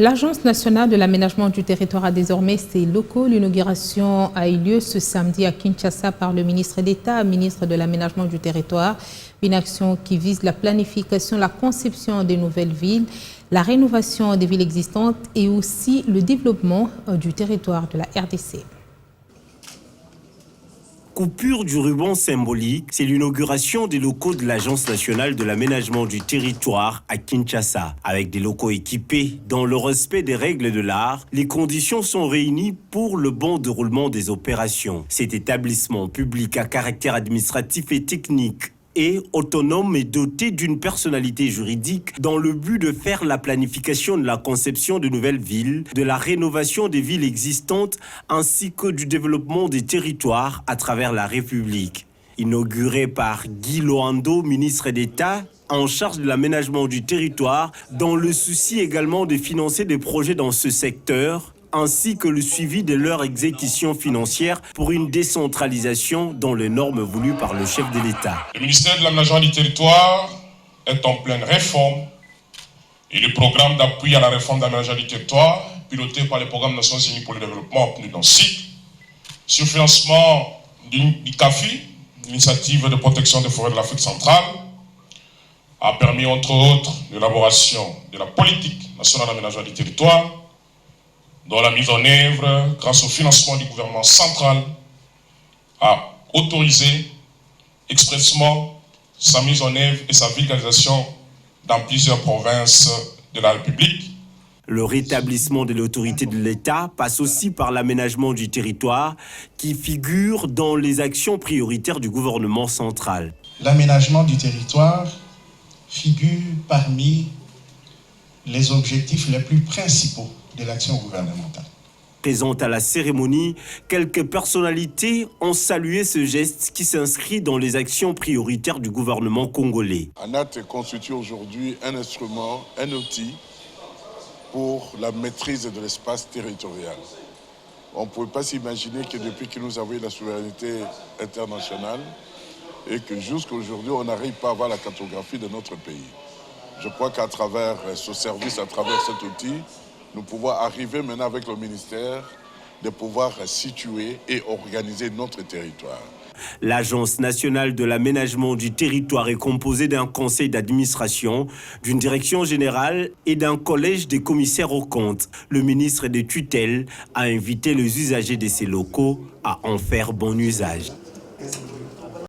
L'Agence nationale de l'aménagement du territoire a désormais ses locaux. L'inauguration a eu lieu ce samedi à Kinshasa par le ministre d'État, ministre de l'aménagement du territoire. Une action qui vise la planification, la conception des nouvelles villes, la rénovation des villes existantes et aussi le développement du territoire de la RDC. Coupure du ruban symbolique, c'est l'inauguration des locaux de l'Agence nationale de l'aménagement du territoire à Kinshasa. Avec des locaux équipés dans le respect des règles de l'art, les conditions sont réunies pour le bon déroulement des opérations. Cet établissement public à caractère administratif et technique est autonome et doté d'une personnalité juridique dans le but de faire la planification de la conception de nouvelles villes, de la rénovation des villes existantes ainsi que du développement des territoires à travers la République. Inauguré par Guy Loando, ministre d'État en charge de l'aménagement du territoire, dans le souci également de financer des projets dans ce secteur, ainsi que le suivi de leur exécution financière pour une décentralisation dans les normes voulues par le chef de l'État. Le ministère de l'aménagement du territoire est en pleine réforme et le programme d'appui à la réforme de l'aménagement du territoire, piloté par le programme des Nations Unies pour le développement obtenu dans cycle, sur financement du CAFI, l'initiative de protection des forêts de l'Afrique centrale, a permis entre autres l'élaboration de la politique nationale d'aménagement du territoire, dont la mise en œuvre, grâce au financement du gouvernement central, a autorisé expressément sa mise en œuvre et sa vulgarisation dans plusieurs provinces de la République. Le rétablissement de l'autorité de l'État passe aussi par l'aménagement du territoire qui figure dans les actions prioritaires du gouvernement central. L'aménagement du territoire figure parmi les objectifs les plus principaux de l'action gouvernementale. Présente à la cérémonie, quelques personnalités ont salué ce geste qui s'inscrit dans les actions prioritaires du gouvernement congolais. ANAT constitue aujourd'hui un instrument, un outil pour la maîtrise de l'espace territorial. On ne pouvait pas s'imaginer que depuis que nous avons eu la souveraineté internationale et que jusqu'à aujourd'hui, on n'arrive pas à avoir la cartographie de notre pays. Je crois qu'à travers ce service, à travers cet outil, nous pouvons arriver maintenant avec le ministère de pouvoir situer et organiser notre territoire. L'Agence nationale de l'aménagement du territoire est composée d'un conseil d'administration, d'une direction générale et d'un collège des commissaires aux comptes. Le ministre des tutelles a invité les usagers de ces locaux à en faire bon usage.